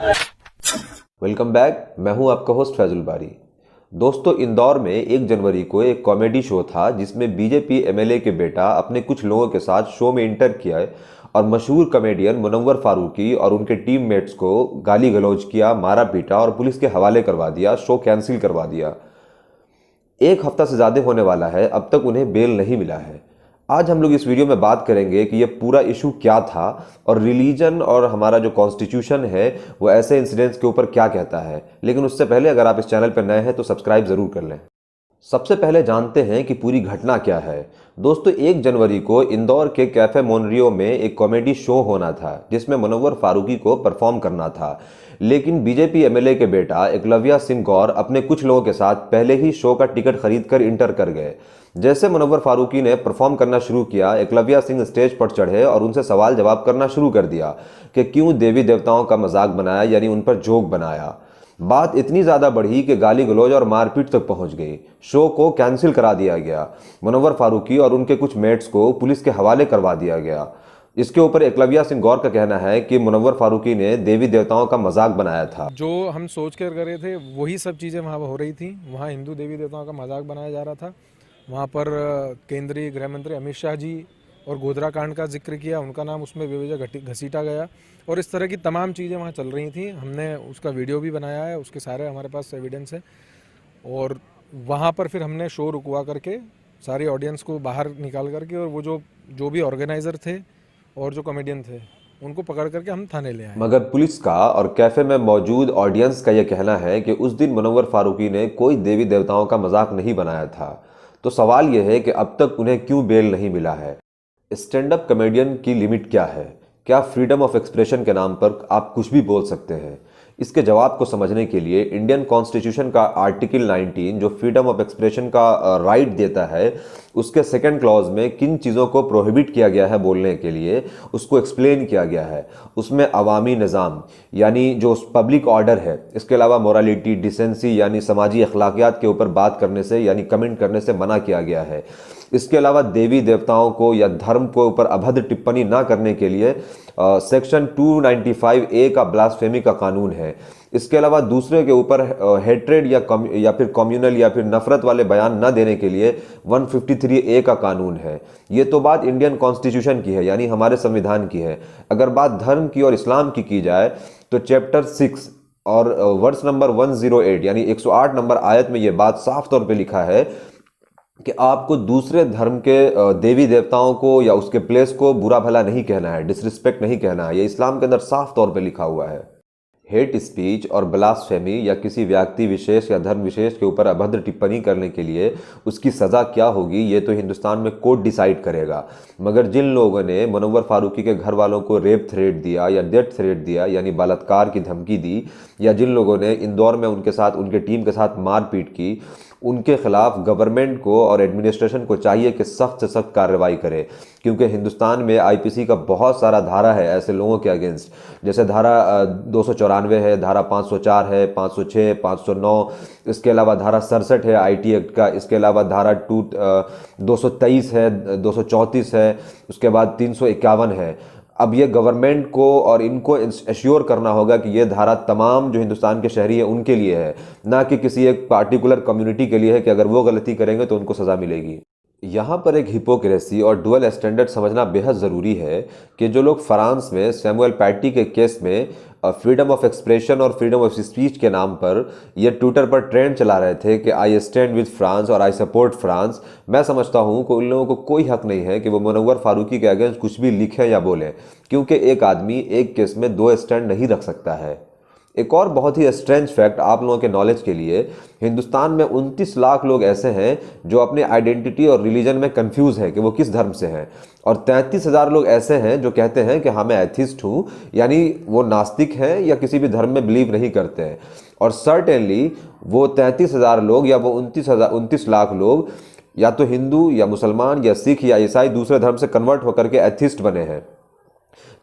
Welcome back. मैं हूं आपका होस्ट फैजुल बारी। दोस्तों, इंदौर में 1 जनवरी को एक कॉमेडी शो था जिसमें बीजेपी एमएलए के बेटा अपने कुछ लोगों के साथ शो में इंटर किया है और मशहूर कॉमेडियन मुनव्वर फारूकी और उनके टीममेट्स को गाली गलौज किया, मारा पीटा और पुलिस के हवाले करवा दिया, शो कैंसिल करवा दिया। 1 हफ्ता से ज़्यादा होने वाला है, अब तक उन्हें बेल नहीं मिला है। आज हम लोग इस वीडियो में बात करेंगे कि ये पूरा इशू क्या था और रिलीजन और हमारा जो कॉन्स्टिट्यूशन है वो ऐसे इंसिडेंट्स के ऊपर क्या कहता है। लेकिन उससे पहले अगर आप इस चैनल पर नए हैं तो सब्सक्राइब ज़रूर कर लें। सबसे पहले जानते हैं कि पूरी घटना क्या है। दोस्तों, 1 जनवरी को इंदौर के कैफे मोनरियो में एक कॉमेडी शो होना था जिसमें मुनव्वर फारूकी को परफॉर्म करना था। लेकिन बीजेपी एमएलए के बेटा एकलव्य सिंह गौर अपने कुछ लोगों के साथ पहले ही शो का टिकट खरीद कर इंटर कर गए। जैसे मुनव्वर फारूकी ने परफॉर्म करना शुरू किया, एकलव्य सिंह स्टेज पर चढ़े और उनसे सवाल जवाब करना शुरू कर दिया कि क्यों देवी देवताओं का मजाक बनाया, यानी उन पर जोक बनाया। बात इतनी ज़्यादा बढ़ी कि गाली गलौज और मारपीट तक पहुंच गई। शो को कैंसिल करा दिया गया। मुनव्वर फारूकी और उनके कुछ मेट्स को पुलिस के हवाले करवा दिया गया। इसके ऊपर एकलव्य सिंह गौर का कहना है कि मुनव्वर फारूकी ने देवी देवताओं का मजाक बनाया था। जो हम सोच कर रहे थे वही सब चीज़ें वहाँ हो रही थी। वहाँ हिंदू देवी देवताओं का मजाक बनाया जा रहा था। वहाँ पर केंद्रीय गृह मंत्री अमित शाह जी और गोधरा कांड का जिक्र किया, उनका नाम उसमें बेवजह घसीटा गया और इस तरह की तमाम चीज़ें वहाँ चल रही थी। हमने उसका वीडियो भी बनाया है, उसके सारे हमारे पास एविडेंस है। और वहाँ पर फिर हमने शो रुकवा करके सारी ऑडियंस को बाहर निकाल करके और वो जो भी ऑर्गेनाइज़र थे और जो कॉमेडियन थे उनको पकड़ करके हम थाने ले आए। मगर पुलिस का और कैफे में मौजूद ऑडियंस का यह कहना है कि उस दिन मुनव्वर फारूकी ने कोई देवी देवताओं का मजाक नहीं बनाया था। तो सवाल यह है कि अब तक उन्हें क्यों बेल नहीं मिला है। स्टैंड अप कॉमेडियन की लिमिट क्या है? क्या फ्रीडम ऑफ एक्सप्रेशन के नाम पर आप कुछ भी बोल सकते हैं? इसके जवाब को समझने के लिए इंडियन कॉन्स्टिट्यूशन का आर्टिकल 19 जो फ्रीडम ऑफ एक्सप्रेशन का राइट देता है, उसके 2nd क्लॉज में किन चीज़ों को प्रोहिबिट किया गया है बोलने के लिए, उसको एक्सप्लेन किया गया है। उसमें अवामी निज़ाम यानी जो पब्लिक ऑर्डर है, इसके अलावा मोरालिटी, डिसेंसी यानी समाजी अखलाकियात के ऊपर बात करने से यानी कमेंट करने से मना किया गया है। इसके अलावा देवी देवताओं को या धर्म के ऊपर अभद्र टिप्पणी ना करने के लिए सेक्शन 295A का ब्लास्फेमी का कानून है। इसके अलावा दूसरे के ऊपर हेट्रेड या फिर कम्युनल या फिर नफरत वाले बयान न देने के लिए 153A का कानून है। ये तो बात इंडियन कॉन्स्टिट्यूशन की है, यानी हमारे संविधान की है। अगर बात धर्म की और इस्लाम की जाए तो चैप्टर 6 और वर्स नंबर 108 यानी 108 नंबर आयत में यह बात साफ तौर पे लिखा है कि आपको दूसरे धर्म के देवी देवताओं को या उसके प्लेस को बुरा भला नहीं कहना है, डिसरिस्पेक्ट नहीं कहना है। ये इस्लाम के अंदर साफ तौर पे लिखा हुआ है। हेट स्पीच और ब्लास्फेमी या किसी व्यक्ति विशेष या धर्म विशेष के ऊपर अभद्र टिप्पणी करने के लिए उसकी सज़ा क्या होगी ये तो हिंदुस्तान में कोर्ट डिसाइड करेगा। मगर जिन लोगों ने मुनव्वर फारूकी के घर वालों को रेप थ्रेट दिया या डेथ थ्रेट दिया यानी बलात्कार की धमकी दी, या जिन लोगों ने इंदौर में उनके साथ उनके टीम के साथ मारपीट की, उनके खिलाफ गवर्नमेंट को और एडमिनिस्ट्रेशन को चाहिए कि सख्त से सख्त कार्रवाई करे। क्योंकि हिंदुस्तान में आईपीसी का बहुत सारा धारा है ऐसे लोगों के अगेंस्ट, जैसे धारा 294 है, धारा 504 है, 506, 509, इसके अलावा धारा 67 है आईटी एक्ट का, इसके अलावा धारा 223 है, 234 है, उसके बाद 351 है। अब ये गवर्नमेंट को और इनको एश्योर करना होगा कि ये धारा तमाम जो हिंदुस्तान के शहरी है उनके लिए है, ना कि किसी एक पार्टिकुलर कम्युनिटी के लिए है कि अगर वो गलती करेंगे तो उनको सज़ा मिलेगी। यहाँ पर एक हिपोक्रेसी और डुअल स्टैंडर्ड समझना बेहद ज़रूरी है कि जो लोग फ्रांस में सैमुअल पैटी के केस में फ्रीडम ऑफ एक्सप्रेशन और फ्रीडम ऑफ स्पीच के नाम पर ये ट्विटर पर ट्रेंड चला रहे थे कि आई स्टैंड विद फ्रांस और आई सपोर्ट फ्रांस, मैं समझता हूँ कि उन लोगों को कोई हक नहीं है कि वो मुनव्वर फारूकी के अगेंस्ट कुछ भी लिखें या बोलें, क्योंकि एक आदमी एक केस में 2 स्टैंड नहीं रख सकता है। एक और बहुत ही स्ट्रेंज फैक्ट आप लोगों के नॉलेज के लिए, हिंदुस्तान में 29 लाख लोग ऐसे हैं जो अपने आइडेंटिटी और रिलीजन में कंफ्यूज हैं कि वो किस धर्म से हैं, और 33,000 लोग ऐसे हैं जो कहते हैं कि हाँ मैं एथिस्ट हूँ, यानी वो नास्तिक हैं या किसी भी धर्म में बिलीव नहीं करते हैं। और सर्टेनली वो 33,000 लोग या वो 29 लाख लोग या तो हिंदू या मुसलमान या सिख या ईसाई दूसरे धर्म से कन्वर्ट होकर के एथिस्ट बने हैं।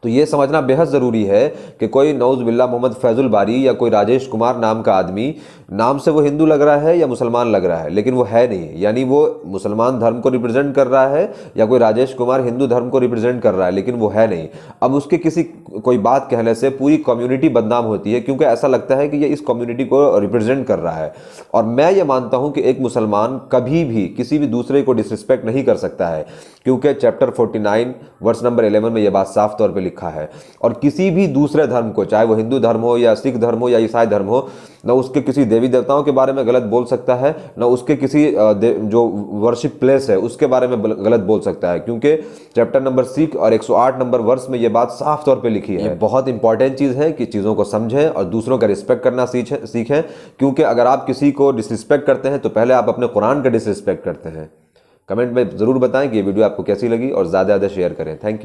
तो ये समझना बेहद ज़रूरी है कि कोई नौज़ बिल्ला मोहम्मद फैज़ुल बारी या कोई राजेश कुमार नाम का आदमी, नाम से वो हिंदू लग रहा है या मुसलमान लग रहा है, लेकिन वो है नहीं। यानी वो मुसलमान धर्म को रिप्रेजेंट कर रहा है या कोई राजेश कुमार हिंदू धर्म को रिप्रेजेंट कर रहा है, लेकिन वो है नहीं। अब उसके किसी कोई बात कहने से पूरी कम्युनिटी बदनाम होती है, क्योंकि ऐसा लगता है कि ये इस कम्युनिटी को रिप्रेजेंट कर रहा है। और मैं ये मानता हूँ कि एक मुसलमान कभी भी किसी भी दूसरे को डिसरिस्पेक्ट नहीं कर सकता है, क्योंकि चैप्टर 49 वर्स नंबर 11 में ये बात साफ तौर पे लिखा है। और किसी भी दूसरे धर्म को, चाहे वो हिंदू धर्म हो या सिख धर्म हो या ईसाई धर्म हो, न उसके किसी देवी देवताओं के बारे में गलत बोल सकता है, न उसके किसी जो वर्शिप प्लेस है उसके बारे में गलत बोल सकता है, क्योंकि चैप्टर नंबर 6 और 108 नंबर वर्स में ये बात साफ तौर पे लिखी है। ये बहुत इंपॉर्टेंट चीज़ है कि चीज़ों को समझें और दूसरों का रिस्पेक्ट करना सीखें, क्योंकि अगर आप किसी को डिसरिस्पेक्ट करते हैं तो पहले आप अपने कुरान का डिसरिस्पेक्ट करते हैं। कमेंट में ज़रूर बताएं कि ये वीडियो आपको कैसी लगी और ज़्यादा से ज़्यादा शेयर करें। Thank you.